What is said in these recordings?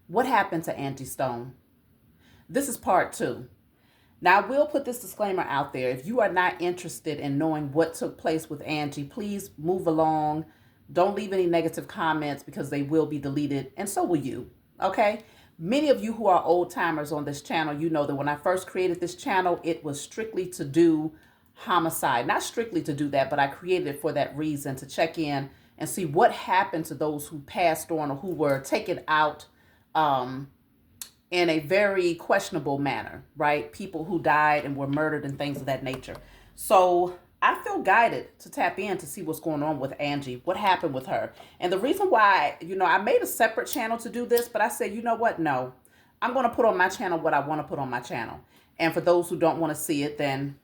What happened to Angie Stone? This is part 2. Now, I will put this disclaimer out there. If you are not interested in knowing what took place with Angie, please move along. Don't leave any negative comments because they will be deleted, and so will you, okay? Many of you who are old timers on this channel, you know that when I first created this channel, it was strictly to do homicide. Not strictly to do that, but I created it for that reason, to check in and see what happened to those who passed on or who were taken out in a very questionable manner, right? People who died and were murdered and things of that nature. So I feel guided to tap in to see what's going on with Angie, what happened with her. And the reason why, I made a separate channel to do this, but I said, you know what? No, I'm going to put on my channel what I want to put on my channel. And for those who don't want to see it, then,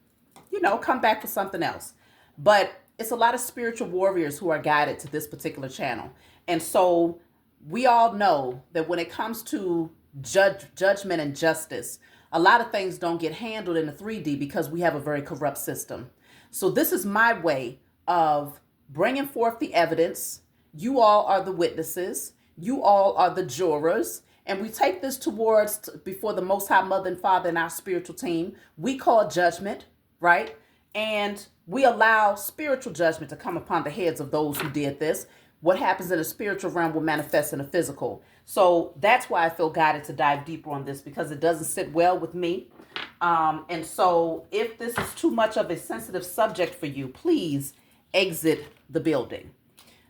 come back for something else. But it's a lot of spiritual warriors who are guided to this particular channel. And so we all know that when it comes to judgment and justice, a lot of things don't get handled in the 3D because we have a very corrupt system. So this is my way of bringing forth the evidence. You all are the witnesses. You all are the jurors. And we take this before the Most High Mother and Father and our spiritual team. We call judgment, right? And we allow spiritual judgment to come upon the heads of those who did this. What happens in the spiritual realm will manifest in the physical. So that's why I feel guided to dive deeper on this, because it doesn't sit well with me. And so if this is too much of a sensitive subject for you, please exit the building.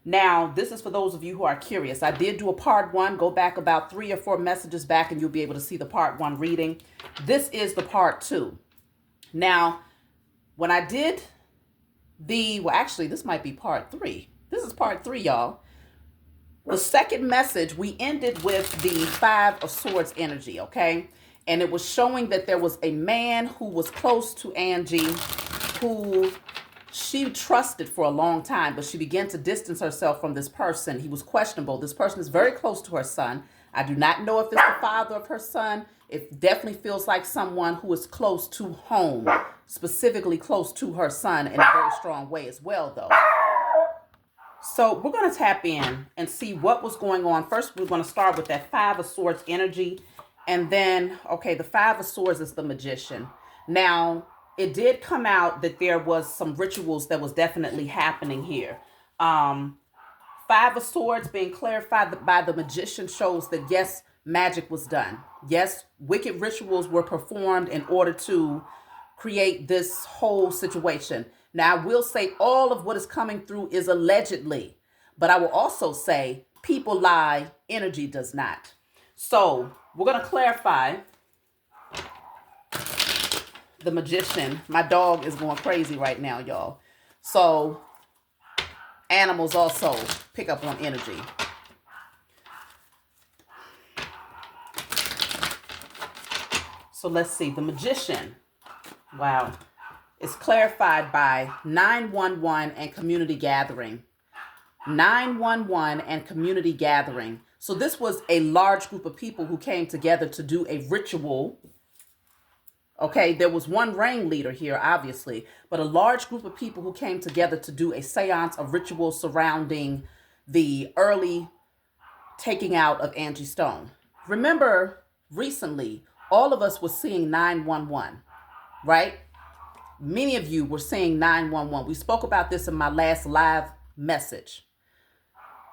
Now, this is for those of you who are curious. I did do a part 1. Go back about 3 or 4 messages back and you'll be able to see the part 1 reading. This is the part 2. Now, when I did actually, this might be part 3. This is part 3, y'all. The second message, we ended with the 5 of Swords energy, okay? And it was showing that there was a man who was close to Angie, who she trusted for a long time, but she began to distance herself from this person. He was questionable. This person is very close to her son. I do not know if it's the father of her son. It definitely feels like someone who is close to home, specifically close to her son in a very strong way as well, though. So we're going to tap in and see what was going on. First, we're going to start with that 5 of Swords energy. And then, okay, the 5 of Swords is the Magician. Now, it did come out that there was some rituals that was definitely happening here. 5 of Swords being clarified by the Magician shows that, yes, magic was done. Yes, wicked rituals were performed in order to create this whole situation. Now, I will say all of what is coming through is allegedly, but I will also say people lie, energy does not. So we're going to clarify the Magician. My dog is going crazy right now, y'all. So animals also pick up on energy. So let's see, the Magician. Wow. It's clarified by 911 and community gathering. 911 and community gathering. So this was a large group of people who came together to do a ritual. Okay, there was one ringleader here, obviously, but a large group of people who came together to do a seance of ritual surrounding the early taking out of Angie Stone. Remember, recently, all of us were seeing 911, right? Many of you were saying 911. We spoke about this in my last live message.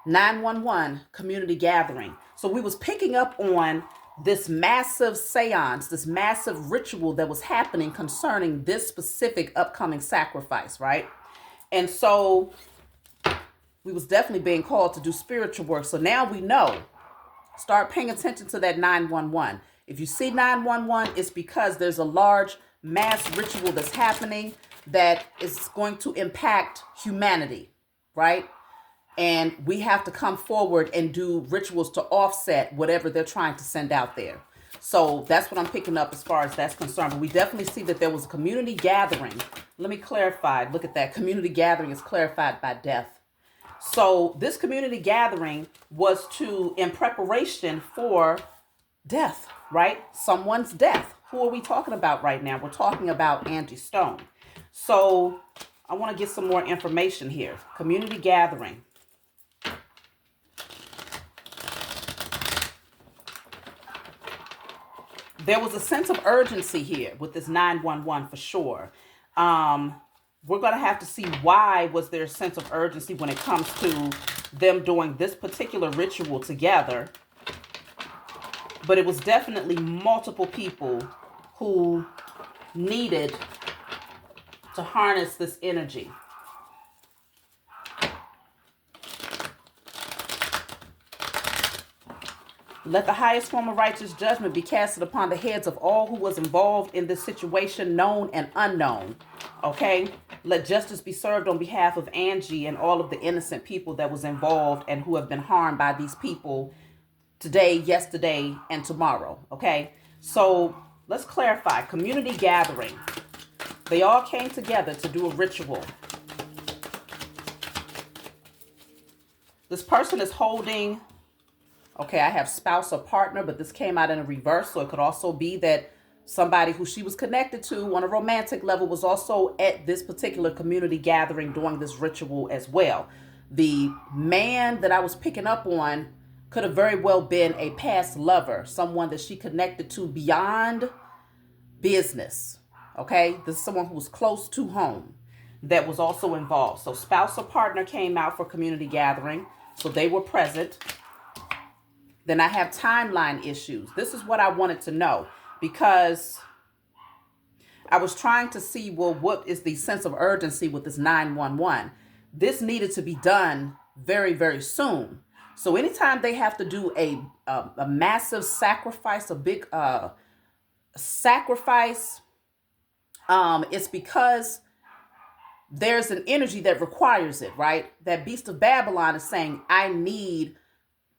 911 community gathering. So we was picking up on this massive seance, this massive ritual that was happening concerning this specific upcoming sacrifice, right? And so we was definitely being called to do spiritual work. So now we know. Start paying attention to that 911. If you see 911, it's because there's a large mass ritual that's happening that is going to impact humanity, right? And we have to come forward and do rituals to offset whatever they're trying to send out there. So that's what I'm picking up as far as that's concerned. But we definitely see that there was a community gathering. Let me clarify. Look at that. Community gathering is clarified by death. So this community gathering was in preparation for death, right? Someone's death. Who are we talking about right now? We're talking about Angie Stone. So I want to get some more information here. Community gathering. There was a sense of urgency here with this 911 for sure. We're going to have to see why was there a sense of urgency when it comes to them doing this particular ritual together. But it was definitely multiple people who needed to harness this energy. Let the highest form of righteous judgment be casted upon the heads of all who was involved in this situation, known and unknown. Okay? Let justice be served on behalf of Angie and all of the innocent people that was involved and who have been harmed by these people today, yesterday, and tomorrow. Okay? So let's clarify. Community gathering. They all came together to do a ritual. This person is holding... Okay, I have spouse or partner, but this came out in a reverse, so it could also be that somebody who she was connected to on a romantic level was also at this particular community gathering doing this ritual as well. The man that I was picking up on could have very well been a past lover, someone that she connected to beyond business. Okay, this is someone who was close to home that was also involved. So spouse or partner came out for community gathering, so they were present. Then I have timeline issues. This is what I wanted to know because I was trying to see, well, what is the sense of urgency with this 911? This needed to be done very, very soon. So anytime they have to do a massive sacrifice, a big sacrifice, it's because there's an energy that requires it, right? That beast of Babylon is saying, I need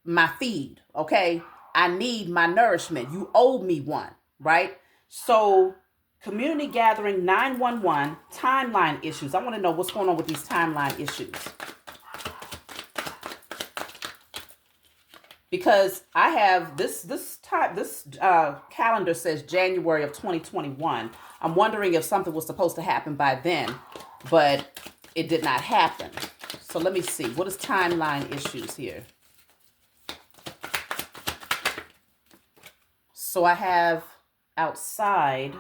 my feed, okay? I need my nourishment. You owe me one, right? So community gathering, 911, timeline issues. I want to know what's going on with these timeline issues. Because I have this calendar says January of 2021. I'm wondering if something was supposed to happen by then, but it did not happen. So let me see. What is timeline issues here? So I have outside,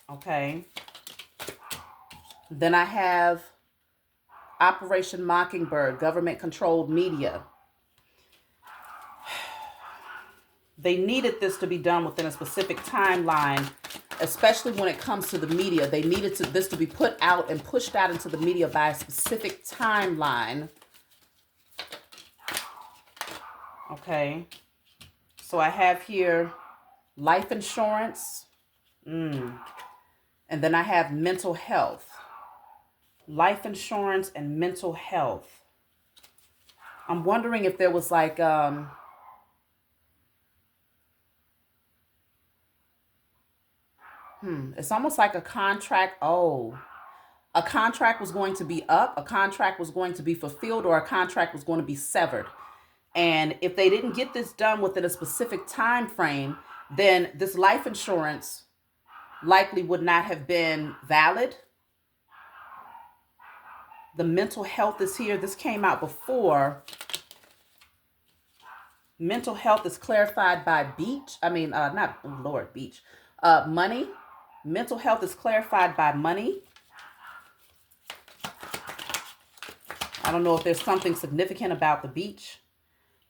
okay. Then I have Operation Mockingbird, government-controlled media. They needed this to be done within a specific timeline, especially when it comes to the media. They needed this to be put out and pushed out into the media by a specific timeline. Okay. So I have here life insurance. And then I have mental health. Life insurance and mental health. I'm wondering if there was like... It's almost like a contract. Oh, a contract was going to be up, a contract was going to be fulfilled, or a contract was going to be severed. And if they didn't get this done within a specific time frame, then this life insurance likely would not have been valid. The mental health is here. This came out before. Mental health is clarified by money. Mental health is clarified by money. I don't know if there's something significant about the beach.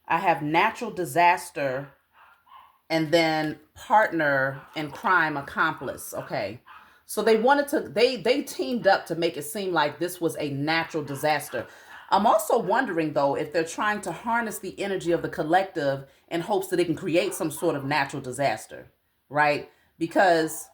I have natural disaster and then partner in crime accomplice. Okay. So they wanted to, they teamed up to make it seem like this was a natural disaster. I'm also wondering though, if they're trying to harness the energy of the collective in hopes that it can create some sort of natural disaster, right? Because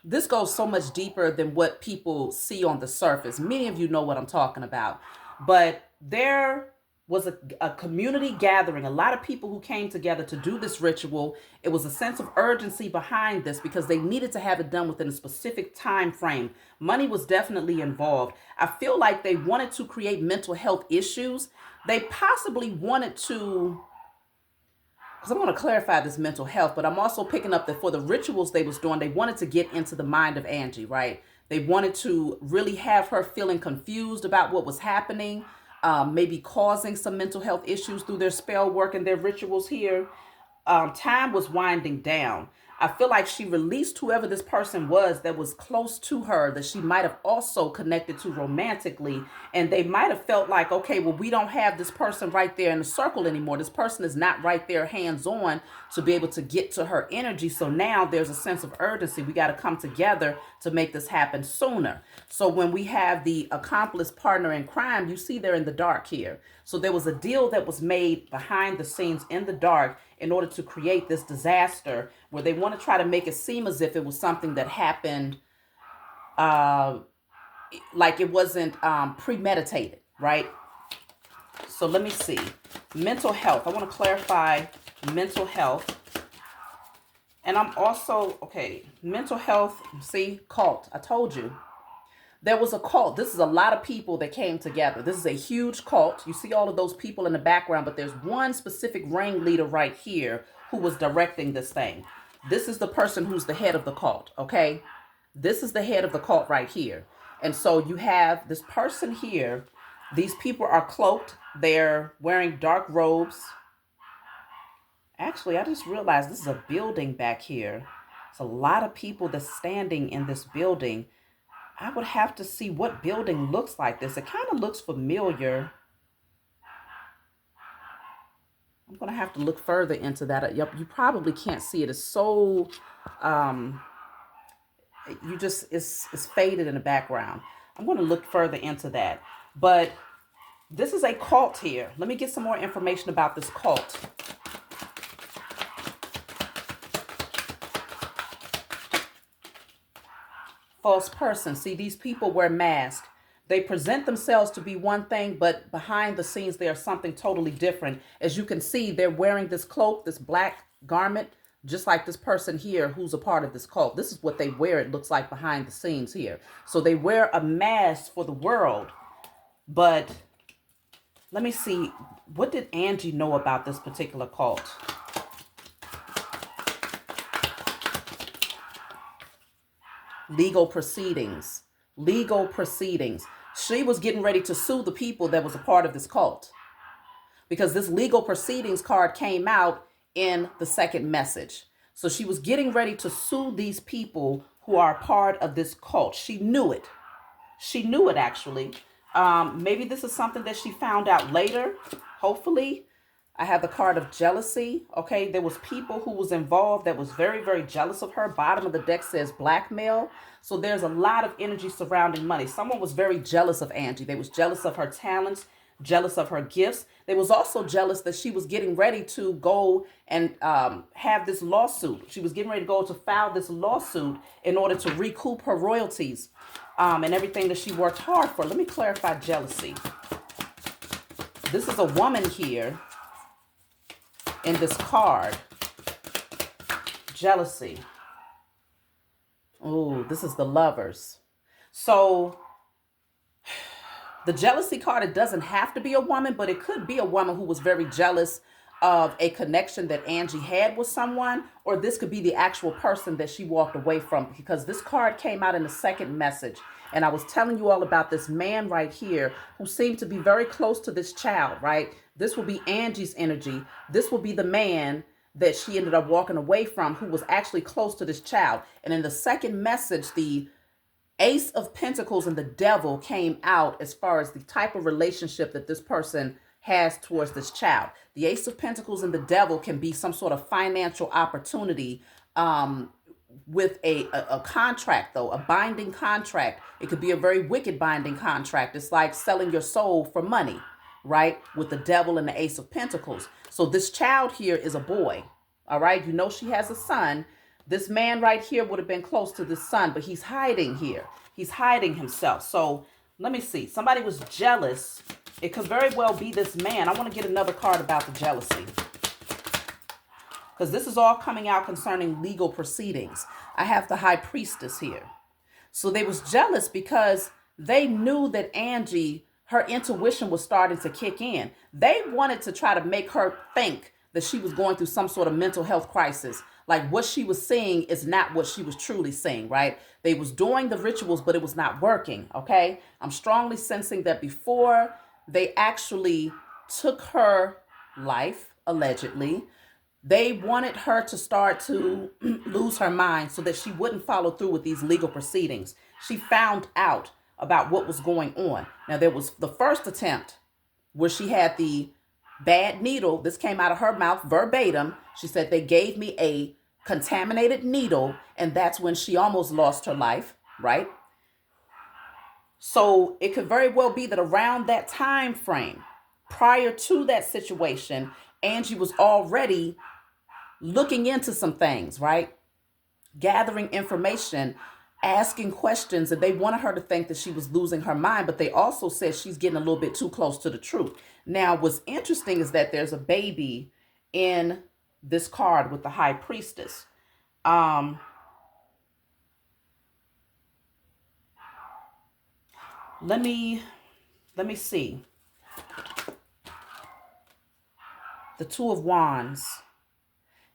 this goes so much deeper than what people see on the surface. Many of you know what I'm talking about. But there was a community gathering, a lot of people who came together to do this ritual. It was a sense of urgency behind this because they needed to have it done within a specific time frame. Money was definitely involved. I feel like they wanted to create mental health issues. They possibly wanted to... because I'm going to clarify this mental health, but I'm also picking up that for the rituals they was doing, they wanted to get into the mind of Angie, right? They wanted to really have her feeling confused about what was happening, maybe causing some mental health issues through their spell work and their rituals here. time was winding down. I feel like she released whoever this person was that was close to her, that she might have also connected to romantically. And they might have felt like, okay, well, we don't have this person right there in the circle anymore. This person is not right there hands on to be able to get to her energy. So now there's a sense of urgency. We got to come together to make this happen sooner. So when we have the accomplice partner in crime, you see they're in the dark here. So there was a deal that was made behind the scenes in the dark in order to create this disaster where they want to try to make it seem as if it was something that happened like it wasn't premeditated, right? So let me see. Mental health. I want to clarify mental health. And I'm also, okay, mental health, see, cult. I told you. There was a cult. This is a lot of people that came together. This is a huge cult. You see all of those people in the background, but there's one specific ringleader right here who was directing this thing. This is the person who's the head of the cult, okay? This is the head of the cult right here. And so you have this person here. These people are cloaked. They're wearing dark robes. Actually, I just realized this is a building back here. It's a lot of people that's standing in this building. I would have to see what building looks like this. It kind of looks familiar. I'm going to have to look further into that. Yep, you probably can't see it. It's so, it's faded in the background. I'm going to look further into that. But this is a cult here. Let me get some more information about this cult. False person. See, these people wear masks. They present themselves to be one thing, but behind the scenes, they are something totally different. As you can see, they're wearing this cloak, this black garment, just like this person here who's a part of this cult. This is what they wear, it looks like, behind the scenes here. So they wear a mask for the world. But let me see, what did Angie know about this particular cult? Legal proceedings. Legal proceedings. She was getting ready to sue the people that was a part of this cult. Because this legal proceedings card came out in the second message. So she was getting ready to sue these people who are part of this cult. She knew it. She knew it, actually. Maybe this is something that she found out later, hopefully. I have the card of jealousy. Okay, there was people who was involved that was very, very jealous of her. Bottom of the deck says blackmail. So there's a lot of energy surrounding money. Someone was very jealous of Angie. They was jealous of her talents, jealous of her gifts. They was also jealous that she was getting ready to go and have this lawsuit. She was getting ready to go to file this lawsuit in order to recoup her royalties and everything that she worked hard for. Let me clarify jealousy. This is a woman here in this card. Jealousy. Oh, this is the Lovers. So the jealousy card, it doesn't have to be a woman, but it could be a woman who was very jealous of a connection that Angie had with someone, or this could be the actual person that she walked away from, because this card came out in the second message. And I was telling you all about this man right here who seemed to be very close to this child, right? This will be Angie's energy. This will be the man that she ended up walking away from, who was actually close to this child. And in the second message, the Ace of Pentacles and the Devil came out as far as the type of relationship that this person has towards this child. The Ace of Pentacles and the Devil can be some sort of financial opportunity with a contract, though, a binding contract. It could be a very wicked binding contract. It's like selling your soul for money, right? With the Devil and the Ace of Pentacles. So this child here is a boy, all right? You know she has a son. This man right here would have been close to this son, but he's hiding here. He's hiding himself. So let me see. Somebody was jealous. It could very well be this man. I want to get another card about the jealousy, because this is all coming out concerning legal proceedings. I have the High Priestess here. So they was jealous because they knew that Angie, her intuition was starting to kick in. They wanted to try to make her think that she was going through some sort of mental health crisis. Like what she was seeing is not what she was truly seeing, right? They was doing the rituals, but it was not working, okay? I'm strongly sensing that before they actually took her life, allegedly, They wanted her to start to lose her mind so that she wouldn't follow through with these legal proceedings. She found out about what was going on. Now, there was the first attempt where she had the bad needle. This came out of her mouth verbatim. She said, they gave me a contaminated needle, and that's when she almost lost her life, right? So it could very well be that around that time frame, prior to that situation, Angie was already looking into some things, right? Gathering information, asking questions, and they wanted her to think that she was losing her mind, but they also said she's getting a little bit too close to the truth. Now, what's interesting is that there's a baby in this card with the high priestess. Let me see. The Two of Wands.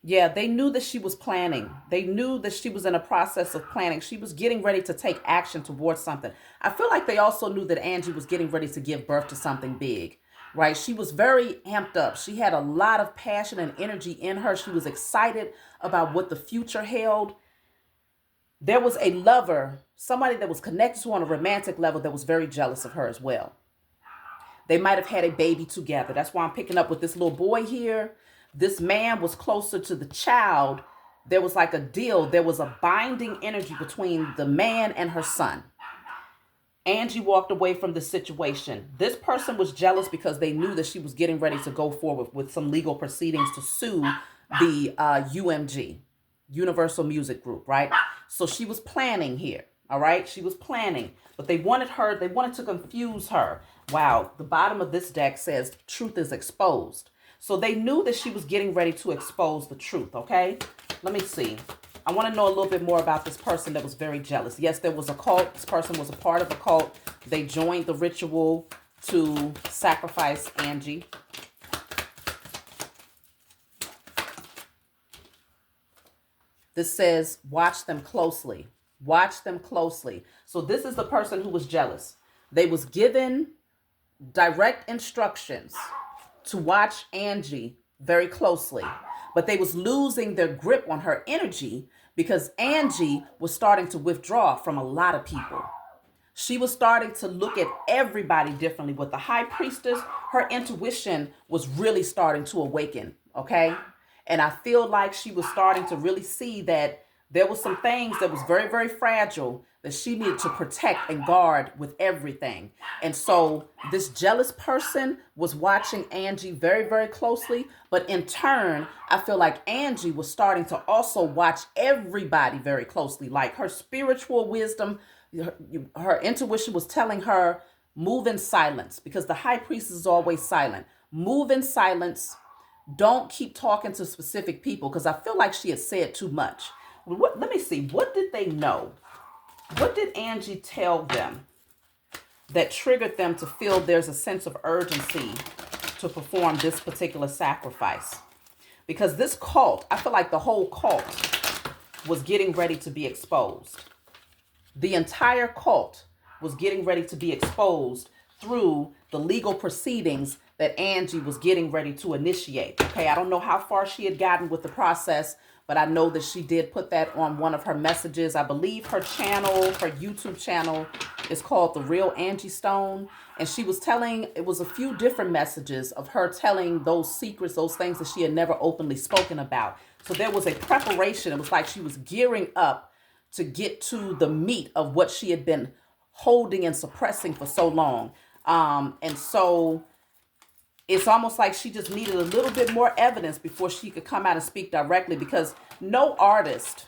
Yeah, they knew that she was planning. They knew that she was in a process of planning. She was getting ready to take action towards something. I feel like they also knew that Angie was getting ready to give birth to something big, right? She was very amped up. She had a lot of passion and energy in her. She was excited about what the future held. There was a lover, somebody that was connected to her on a romantic level, that was very jealous of her as well. They might have had a baby together. That's why I'm picking up with this little boy here. This man was closer to the child. There was like a deal. There was a binding energy between the man and her son. Angie walked away from the situation. This person was jealous because they knew that she was getting ready to go forward with some legal proceedings to sue the UMG, Universal Music Group, right? So she was planning here, all right? She was planning, but they wanted to confuse her. Wow, the bottom of this deck says truth is exposed. So they knew that she was getting ready to expose the truth, okay? Let me see. I want to know a little bit more about this person that was very jealous. Yes, there was a cult. This person was a part of a cult. They joined the ritual to sacrifice Angie. This says, watch them closely. Watch them closely. So this is the person who was jealous. They was given direct instructions to watch Angie very closely, but they was losing their grip on her energy because Angie was starting to withdraw from a lot of people. She was starting to look at everybody differently. With the high priestess, her intuition was really starting to awaken, okay? And I feel like she was starting to really see that there was some things that was very, very fragile that she needed to protect and guard with everything. And so this jealous person was watching Angie very, very closely. But in turn, I feel like Angie was starting to also watch everybody very closely. Like her spiritual wisdom, her intuition was telling her, move in silence, because the high priest is always silent. Move in silence. Don't keep talking to specific people, because I feel like she had said too much. Let me see. What did they know? What did Angie tell them that triggered them to feel there's a sense of urgency to perform this particular sacrifice? Because this cult, I feel like the whole cult was getting ready to be exposed. The entire cult was getting ready to be exposed through the legal proceedings that Angie was getting ready to initiate. Okay, I don't know how far she had gotten with the process, but I know that she did put that on one of her messages. I believe her channel, her YouTube channel, is called The Real Angie Stone. And she was telling, it was a few different messages of her telling those secrets, those things that she had never openly spoken about. So there was a preparation. It was like she was gearing up to get to the meat of what she had been holding and suppressing for so long. And so it's almost like she just needed a little bit more evidence before she could come out and speak directly, because no artist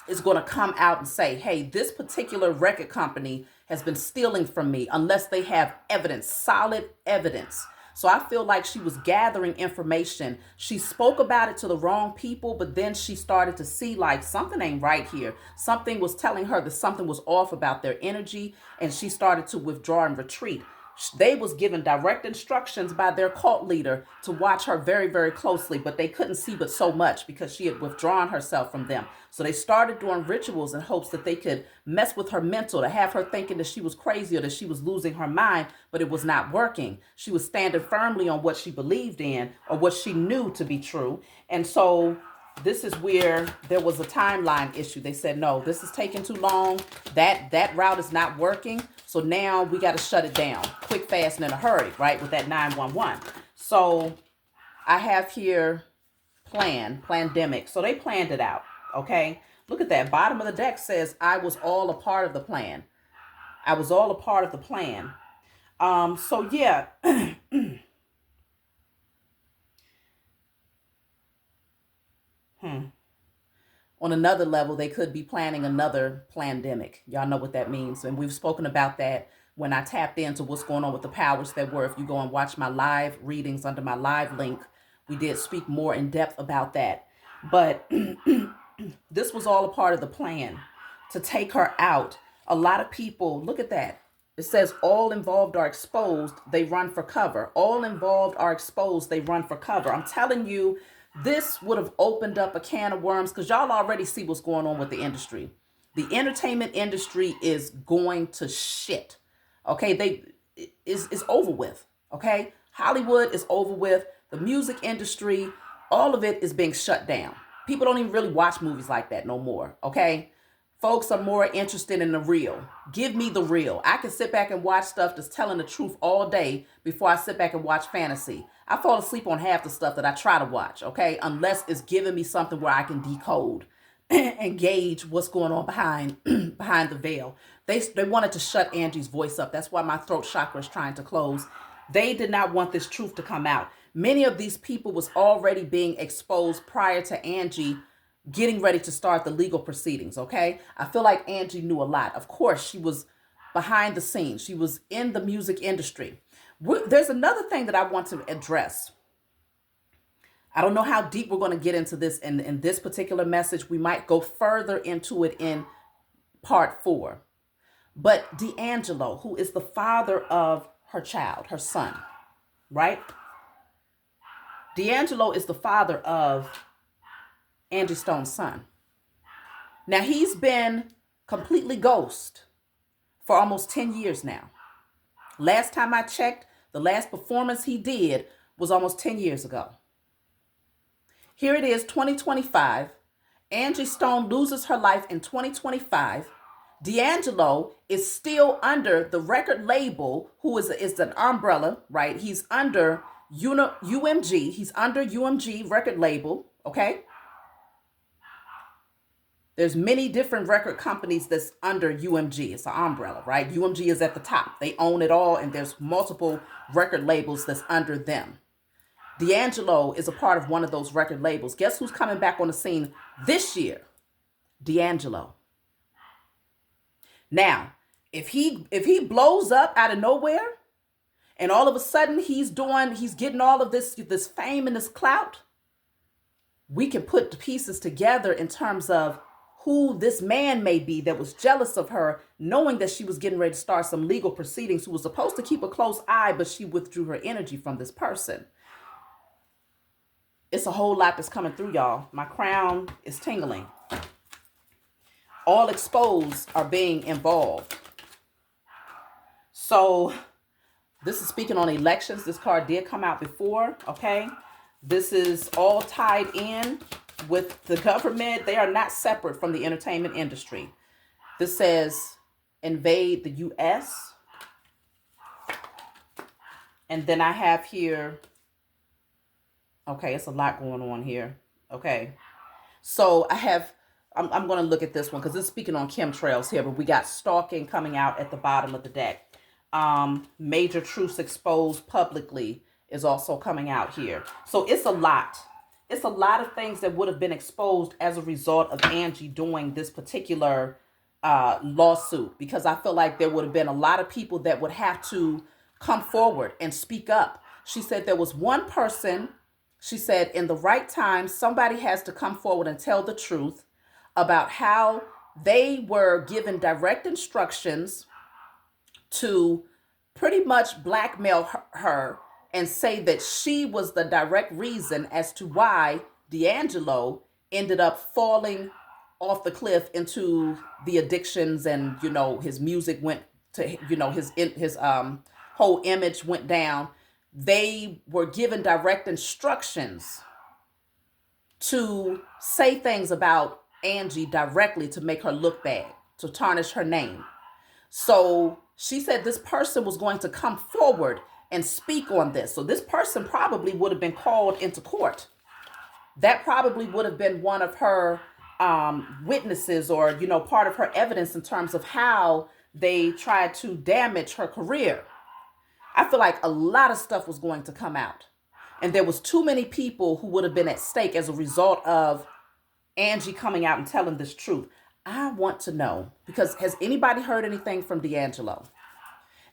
is going to come out and say, hey, this particular record company has been stealing from me, unless they have evidence, solid evidence. So I feel like she was gathering information. She spoke about it to the wrong people, but then she started to see like something ain't right here. Something was telling her that something was off about their energy, and she started to withdraw and retreat. They was given direct instructions by their cult leader to watch her very, very closely, but they couldn't see but so much because she had withdrawn herself from them. So they started doing rituals in hopes that they could mess with her mental, to have her thinking that she was crazy or that she was losing her mind, but it was not working. She was standing firmly on what she believed in or what she knew to be true. And so this is where there was a timeline issue. They said, no, this is taking too long. That route is not working. So now we got to shut it down quick, fast, and in a hurry, right? With that 911. So I have here pandemic. So they planned it out. Okay. Look at that. Bottom of the deck says, I was all a part of the plan. I was all a part of the plan. So yeah. On another level, they could be planning another pandemic. Y'all know what that means. And we've spoken about that when I tapped into what's going on with the powers that were. If you go and watch my live readings under my live link, we did speak more in depth about that. But this was all a part of the plan to take her out. A lot of people, look at that. It says all involved are exposed, they run for cover. All involved are exposed, they run for cover. I'm telling you, this would have opened up a can of worms because y'all already see what's going on with the industry. The entertainment industry is going to shit. Okay, is over with. Okay, Hollywood is over with. The music industry, all of it is being shut down. People don't even really watch movies like that no more. Okay, folks are more interested in the real. Give me the real. I can sit back and watch stuff that's telling the truth all day before I sit back and watch fantasy. I fall asleep on half the stuff that I try to watch, okay? Unless it's giving me something where I can decode and gauge what's going on behind behind the veil. They wanted to shut Angie's voice up. That's why my throat chakra is trying to close. They did not want this truth to come out. Many of these people was already being exposed prior to Angie getting ready to start the legal proceedings, okay? I feel like Angie knew a lot. Of course, she was behind the scenes. She was in the music industry. There's another thing that I want to address. I don't know how deep we're going to get into this in this particular message. We might go further into it in part 4. But D'Angelo, who is the father of her child, her son, right? D'Angelo is the father of Angie Stone's son. Now, he's been completely ghost for almost 10 years now. Last time I checked, the last performance he did was almost 10 years ago. Here it is, 2025. Angie Stone loses her life in 2025. D'Angelo is still under the record label, who is an umbrella, right? He's under UMG. He's under UMG record label, okay? There's many different record companies that's under UMG. It's an umbrella, right? UMG is at the top. They own it all, and there's multiple record labels that's under them. D'Angelo is a part of one of those record labels. Guess who's coming back on the scene this year? D'Angelo. Now, if he blows up out of nowhere, and all of a sudden he's getting all of this fame and this clout, we can put the pieces together in terms of who this man may be that was jealous of her, knowing that she was getting ready to start some legal proceedings, who was supposed to keep a close eye, but she withdrew her energy from this person. It's a whole lot that's coming through, y'all. My crown is tingling. All exposed are being involved. So this is speaking on elections. This card did come out before, okay? This is all tied in with the government. They are not separate from the entertainment industry. This says invade the U.S. And then I have here, okay, it's a lot going on here. Okay. So I'm going to look at this one because it's speaking on chemtrails here, but we got stalking coming out at the bottom of the deck. Major truths exposed publicly is also coming out here. So it's a lot. It's a lot of things that would have been exposed as a result of Angie doing this particular lawsuit, because I feel like there would have been a lot of people that would have to come forward and speak up. She said there was one person, she said in the right time, somebody has to come forward and tell the truth about how they were given direct instructions to pretty much blackmail her and say that she was the direct reason as to why D'Angelo ended up falling off the cliff into the addictions, and his music went to, his whole image went down. They were given direct instructions to say things about Angie directly to make her look bad, to tarnish her name. So she said this person was going to come forward and speak on this. So this person probably would have been called into court. That probably would have been one of her witnesses, or, part of her evidence in terms of how they tried to damage her career. I feel like a lot of stuff was going to come out. And there was too many people who would have been at stake as a result of Angie coming out and telling this truth. I want to know, because has anybody heard anything from D'Angelo?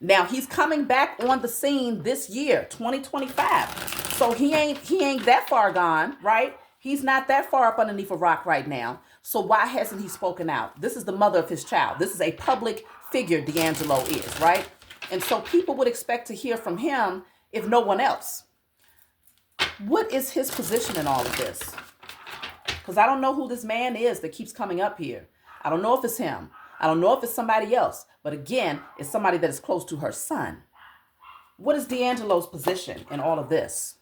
Now, he's coming back on the scene this year, 2025. So he ain't that far gone, right? He's not that far up underneath a rock right now. So why hasn't he spoken out? This is the mother of his child. This is a public figure, D'Angelo is, right? And so people would expect to hear from him, if no one else. What is his position in all of this? Because I don't know who this man is that keeps coming up here. I don't know if it's him. I don't know if it's somebody else. But again, it's somebody that is close to her son. What is D'Angelo's position in all of this?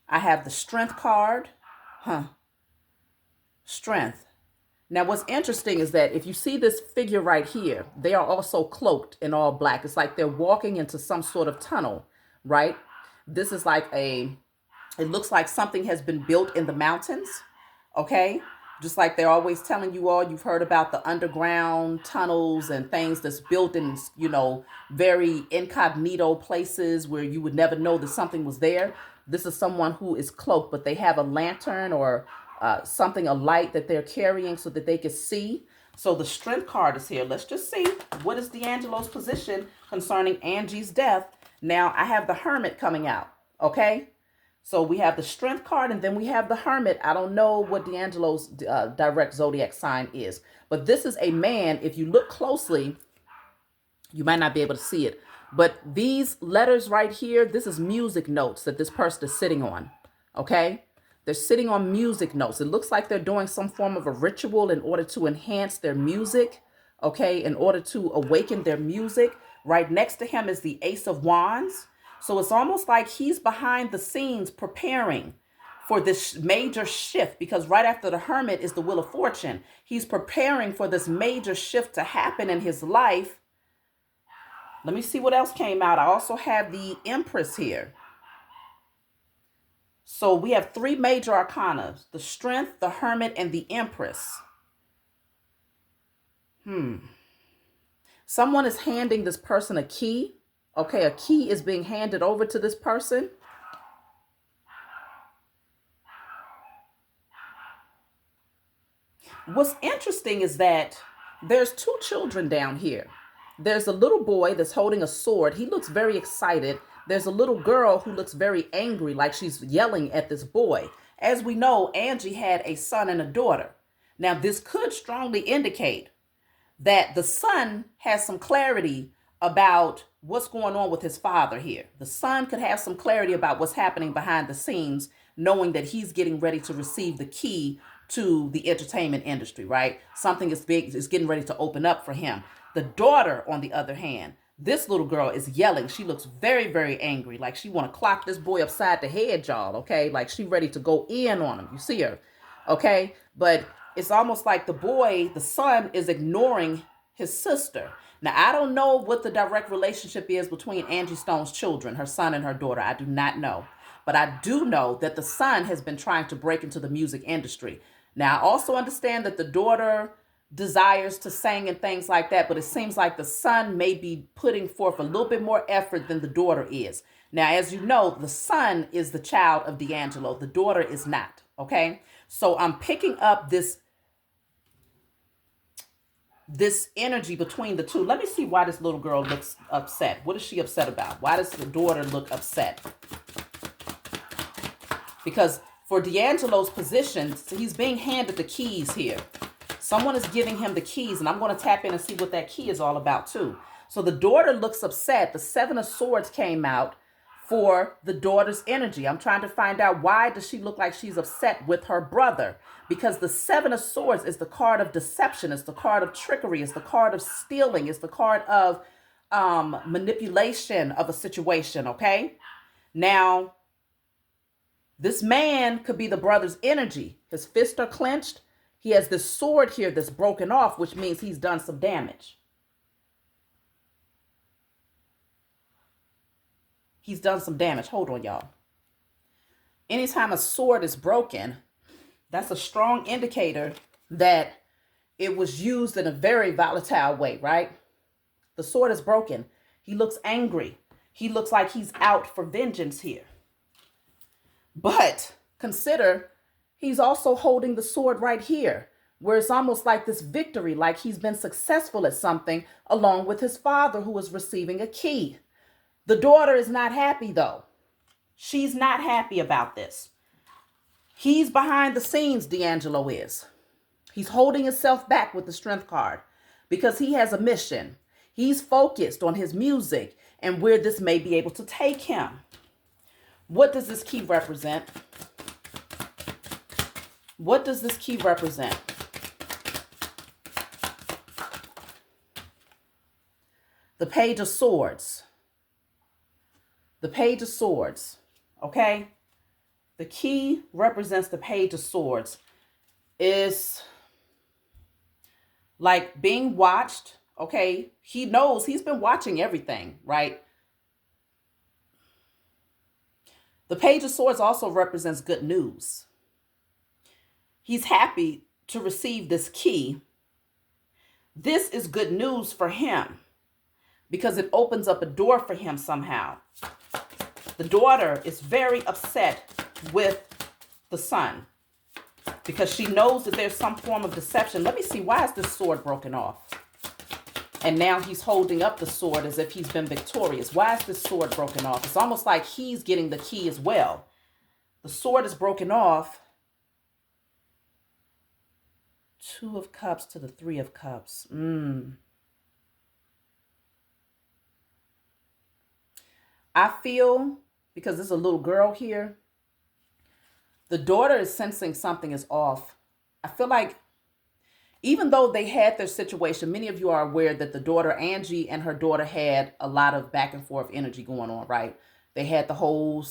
I have the strength card. Strength. Now, what's interesting is that if you see this figure right here, they are also cloaked in all black. It's like they're walking into some sort of tunnel, right? This is like it looks like something has been built in the mountains, okay? Just like they're always telling you all, you've heard about the underground tunnels and things that's built in, very incognito places where you would never know that something was there. This is someone who is cloaked, but they have a lantern or something, a light that they're carrying so that they can see. So the strength card is here. Let's just see, what is D'Angelo's position concerning Angie's death? Now, I have the Hermit coming out, okay? So we have the strength card, and then we have the Hermit. I don't know what D'Angelo's direct zodiac sign is, but this is a man. If you look closely, you might not be able to see it, but these letters right here, this is music notes that this person is sitting on, okay? They're sitting on music notes. It looks like they're doing some form of a ritual in order to enhance their music, okay, in order to awaken their music. Right next to him is the Ace of Wands. So it's almost like he's behind the scenes preparing for this major shift, because right after the Hermit is the Wheel of Fortune. He's preparing for this major shift to happen in his life. Let me see what else came out. I also have the Empress here. So we have three major arcana: the Strength, the Hermit, and the Empress. Someone is handing this person a key. Okay, a key is being handed over to this person. What's interesting is that there's two children down here. There's a little boy that's holding a sword. He looks very excited. There's a little girl who looks very angry, like she's yelling at this boy. As we know, Angie had a son and a daughter. Now, this could strongly indicate that the son has some clarity about what's going on with his father here. The son could have some clarity about what's happening behind the scenes, knowing that he's getting ready to receive the key to the entertainment industry, right? Something is big is getting ready to open up for him. The daughter, on the other hand, this little girl is yelling. She looks very, very angry, like she want to clock this boy upside the head, y'all, okay? Like she ready to go in on him. You see her, okay? But it's almost like the boy, the son, is ignoring his sister. Now, I don't know what the direct relationship is between Angie Stone's children, her son and her daughter. I do not know. But I do know that the son has been trying to break into the music industry. Now, I also understand that the daughter desires to sing and things like that, but it seems like the son may be putting forth a little bit more effort than the daughter is. Now, as you know, the son is the child of D'Angelo. The daughter is not, okay? So I'm picking up this energy between the two. Let me see why this little girl looks upset. What is she upset about? Why does the daughter look upset? Because for D'Angelo's position, he's being handed the keys here. Someone is giving him the keys, and I'm going to tap in and see what that key is all about too. So the daughter looks upset. The Seven of Swords came out for the daughter's energy. I'm trying to find out, why does she look like she's upset with her brother? Because the Seven of Swords is the card of deception. It's the card of trickery. It's the card of stealing. It's the card of manipulation of a situation, okay? Now, this man could be the brother's energy. His fists are clenched. He has this sword here that's broken off, which means he's done some damage. He's done some damage. Hold on, y'all. Anytime a sword is broken, that's a strong indicator that it was used in a very volatile way, right? The sword is broken. He looks angry. He looks like he's out for vengeance here. But consider, he's also holding the sword right here, where it's almost like this victory, like he's been successful at something, along with his father, who is receiving a key. The daughter is not happy, though. She's not happy about this. He's behind the scenes, D'Angelo is. He's holding himself back with the Strength card because he has a mission. He's focused on his music and where this may be able to take him. What does this key represent? What does this key represent? The Page of Swords. The Page of Swords, okay? The key represents the Page of Swords. Is like being watched, okay? He knows, he's been watching everything, right? The Page of Swords also represents good news. He's happy to receive this key. This is good news for him because it opens up a door for him somehow. The daughter is very upset with the son because she knows that there's some form of deception. Let me see, why is this sword broken off? And now he's holding up the sword as if he's been victorious. Why is this sword broken off? It's almost like he's getting the key as well. The sword is broken off. Two of Cups to the Three of Cups. I feel, because there's a little girl here, the daughter is sensing something is off. I feel like even though they had their situation, many of you are aware that the daughter, Angie, and her daughter had a lot of back and forth energy going on, right? They had the whole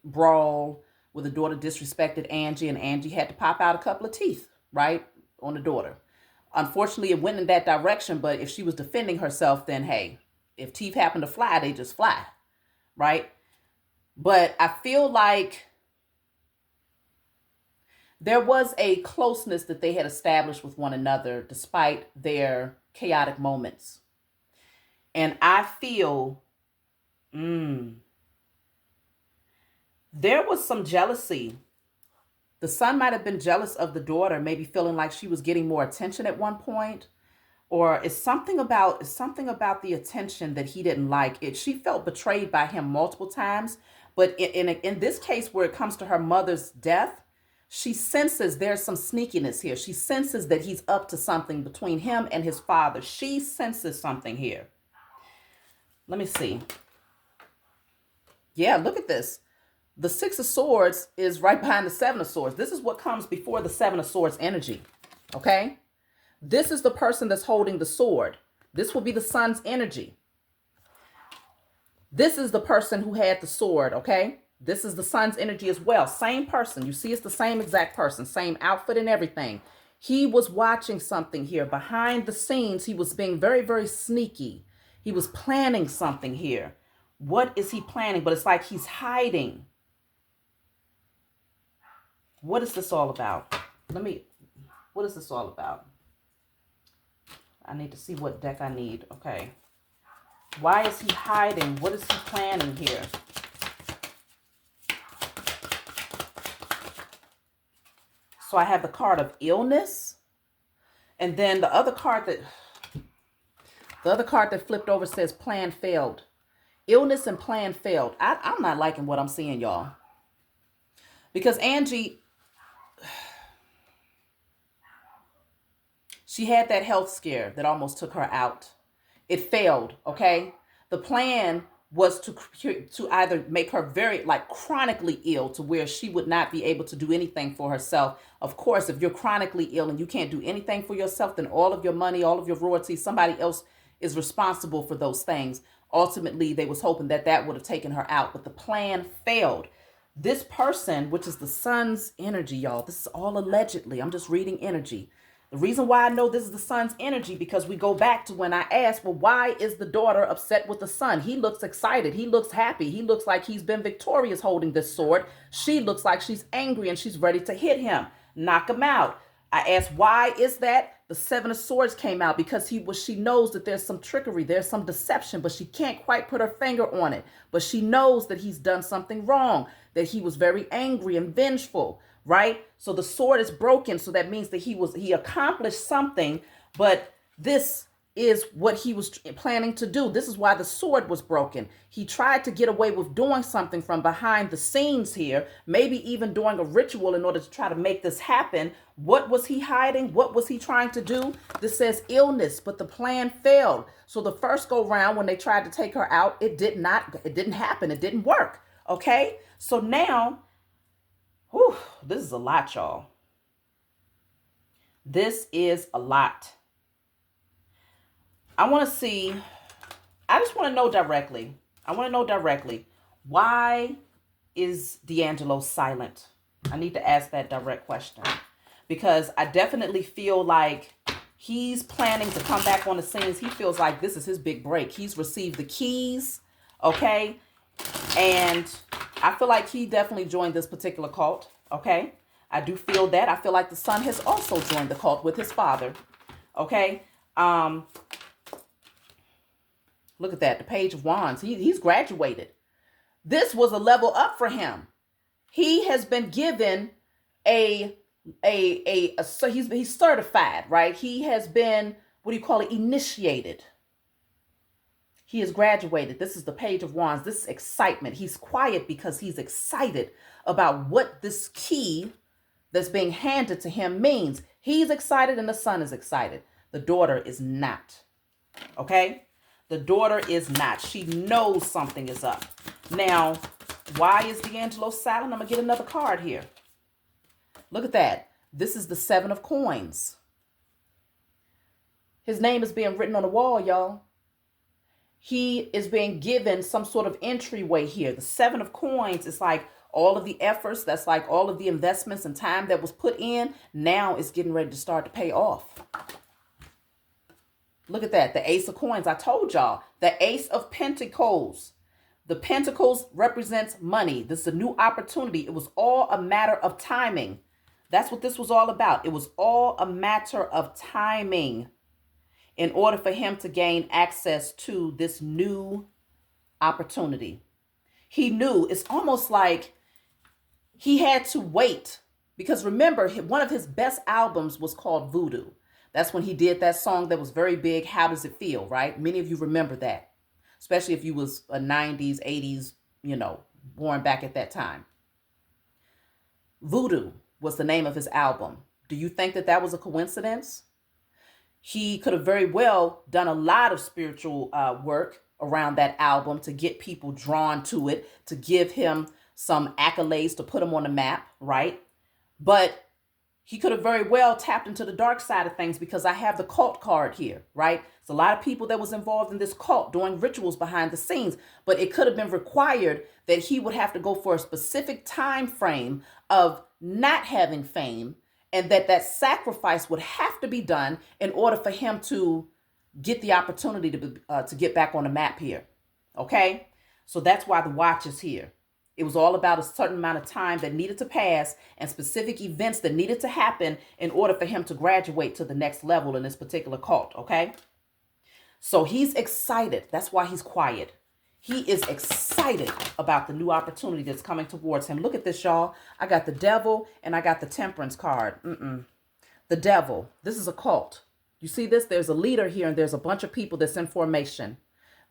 brawl where the daughter disrespected Angie, and Angie had to pop out a couple of teeth, right, on the daughter. Unfortunately, it went in that direction, but if she was defending herself, then hey, if teeth happen to fly, they just fly, right? But I feel like there was a closeness that they had established with one another despite their chaotic moments. And I feel there was some jealousy. The son might have been jealous of the daughter, maybe feeling like she was getting more attention at one point. Or it's something about the attention that he didn't like. She felt betrayed by him multiple times. But in this case, where it comes to her mother's death, she senses there's some sneakiness here. She senses that he's up to something between him and his father. She senses something here. Let me see. Yeah, look at this. The Six of Swords is right behind the Seven of Swords. This is what comes before the Seven of Swords energy. Okay? This is the person that's holding the sword. This will be the son's energy. This is the person who had the sword, okay? This is the son's energy as well. Same person. You see, it's the same exact person. Same outfit and everything. He was watching something here. Behind the scenes, he was being very, very sneaky. He was planning something here. What is he planning? But it's like he's hiding. What is this all about? What is this all about? I need to see what deck I need. Okay. Why is he hiding? What is he planning here? So I have the card of illness. And then the other card that flipped over says plan failed. Illness and plan failed. I'm not liking what I'm seeing, y'all. Because Angie, she had that health scare that almost took her out. It failed, okay? The plan was to either make her very like chronically ill to where she would not be able to do anything for herself. Of course, if you're chronically ill and you can't do anything for yourself, then all of your money, all of your royalties, somebody else is responsible for those things. Ultimately, they was hoping that that would have taken her out, but the plan failed. This person, which is the son's energy, y'all, this is all allegedly. I'm just reading energy. The reason why I know this is the son's energy, because we go back to when I asked, well, why is the daughter upset with the son? He looks excited. He looks happy. He looks like he's been victorious holding this sword. She looks like she's angry and she's ready to hit him, knock him out. I asked, why is that? The Seven of Swords came out because she knows that there's some trickery, there's some deception, but she can't quite put her finger on it. But she knows that he's done something wrong, that he was very angry and vengeful, right? So the sword is broken. So that means that he accomplished something, but this is what he was planning to do. This is why the sword was broken. He tried to get away with doing something from behind the scenes here, maybe even doing a ritual in order to try to make this happen. What was he hiding? What was he trying to do? This says illness, but the plan failed. So the first go round when they tried to take her out, it didn't happen. It didn't work. Okay. So now, this is a lot, y'all. This is a lot. I just want to know directly. Why is D'Angelo silent? I need to ask that direct question, because I definitely feel like he's planning to come back on the scenes. He feels like this is his big break. He's received the keys, okay? And I feel like he definitely joined this particular cult, okay? I do feel that. I feel like the son has also joined the cult with his father, okay? Look at that, the Page of Wands. He's graduated. This was a level up for him. He has been given so he's certified, right? He has been, initiated. He has graduated. This is the Page of Wands. This is excitement. He's quiet because he's excited about what this key that's being handed to him means. He's excited and the son is excited. The daughter is not. Okay? The daughter is not. She knows something is up. Now, why is D'Angelo silent? I'm going to get another card here. Look at that. This is the Seven of Coins. His name is being written on the wall, y'all. He is being given some sort of entryway here. The Seven of Coins is like all of the efforts. That's like all of the investments and time that was put in. Now it's getting ready to start to pay off. Look at that. The Ace of Coins. I told y'all. The Ace of Pentacles. The Pentacles represents money. This is a new opportunity. It was all a matter of timing. That's what this was all about. It was all a matter of timing in order for him to gain access to this new opportunity. He knew. It's almost like he had to wait. Because remember, one of his best albums was called Voodoo. That's when he did that song that was very big, How Does It Feel, right? Many of you remember that, especially if you was a 90s, 80s, born back at that time. Voodoo was the name of his album. Do you think that that was a coincidence? He could have very well done a lot of spiritual work around that album to get people drawn to it, to give him some accolades, to put him on the map, right? But he could have very well tapped into the dark side of things, because I have the cult card here, right? It's a lot of people that was involved in this cult doing rituals behind the scenes, but it could have been required that he would have to go for a specific time frame of not having fame, and that sacrifice would have to be done in order for him to get the opportunity to get back on the map here, okay? So that's why the watch is here. It was all about a certain amount of time that needed to pass and specific events that needed to happen in order for him to graduate to the next level in this particular cult, okay? So he's excited. That's why he's quiet. He is excited about the new opportunity that's coming towards him. Look at this, y'all. I got the Devil and I got the Temperance card. The Devil. This is a cult. You see this? There's a leader here and there's a bunch of people that's in formation.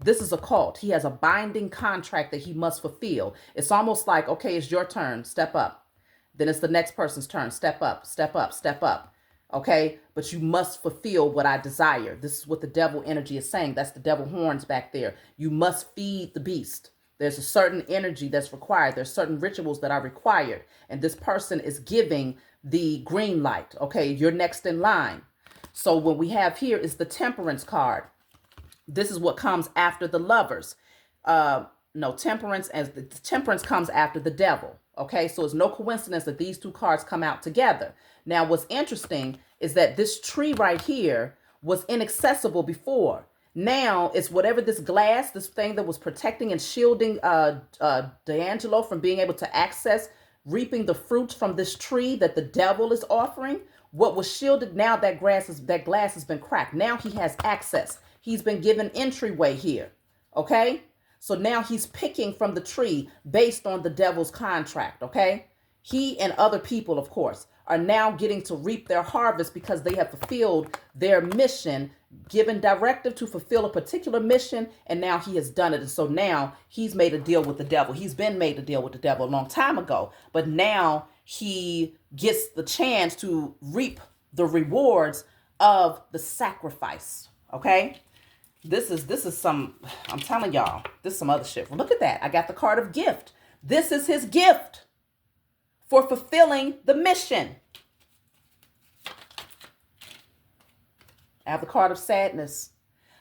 This is a cult. He has a binding contract that he must fulfill. It's almost like, okay, it's your turn. Step up. Then it's the next person's turn. Step up, step up, step up. Okay, but you must fulfill what I desire. This is what the devil energy is saying. That's the devil horns back there. You must feed the beast. There's a certain energy that's required. There's certain rituals that are required. And this person is giving the green light. Okay, you're next in line. So what we have here is the temperance card. This is what comes after the lovers. No, temperance, as the temperance comes after the devil. Okay, so it's no coincidence that these two cards come out together. Now, what's interesting is that this tree right here was inaccessible before. Now it's whatever this glass, this thing that was protecting and shielding D'Angelo from being able to access reaping the fruits from this tree that the devil is offering. What was shielded, now that glass has been cracked. Now he has access. He's been given entryway here. Okay? So now he's picking from the tree based on the devil's contract. Okay? He and other people, of course, are now getting to reap their harvest because they have fulfilled their mission, given directive to fulfill a particular mission, and now he has done it. And so now he's made a deal with the devil. He's been made a deal with the devil a long time ago, but now he gets the chance to reap the rewards of the sacrifice. Okay? This is some, I'm telling y'all, this is some other shit. Look at that. I got the card of gift. This is his gift for fulfilling the mission. I have the card of sadness.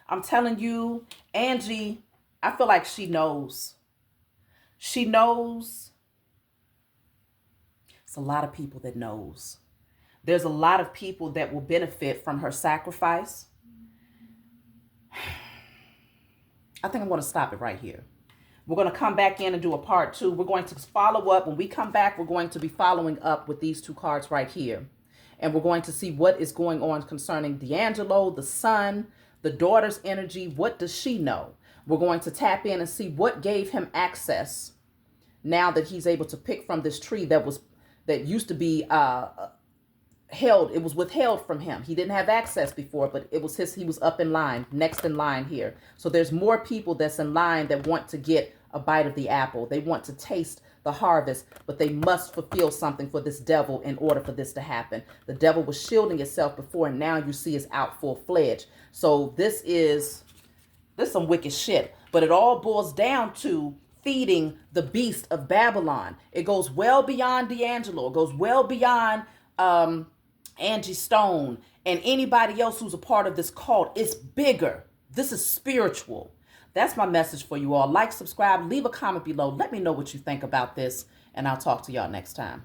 I'm telling you, Angie, I feel like she knows. She knows. It's a lot of people that knows. There's a lot of people that will benefit from her sacrifice. I think I'm going to stop it right here. We're going to come back in and do a part 2. We're going to follow up. When we come back, we're going to be following up with these two cards right here. And we're going to see what is going on concerning D'Angelo, the son, the daughter's energy. What does she know? We're going to tap in and see what gave him access now that he's able to pick from this tree that used to be held. It was withheld from him. He didn't have access before, but it was he was up in line, next in line here. So there's more people that's in line that want to get a bite of the apple. They want to taste the harvest, but they must fulfill something for this devil in order for this to happen. The devil was shielding itself before, and now you see it's out full-fledged. So this is some wicked shit, but it all boils down to feeding the beast of Babylon. It goes well beyond D'Angelo. It goes well beyond Angie Stone and anybody else who's a part of this cult. It's bigger. This is spiritual. That's my message for you all. Like, subscribe, leave a comment below. Let me know what you think about this, and I'll talk to y'all next time.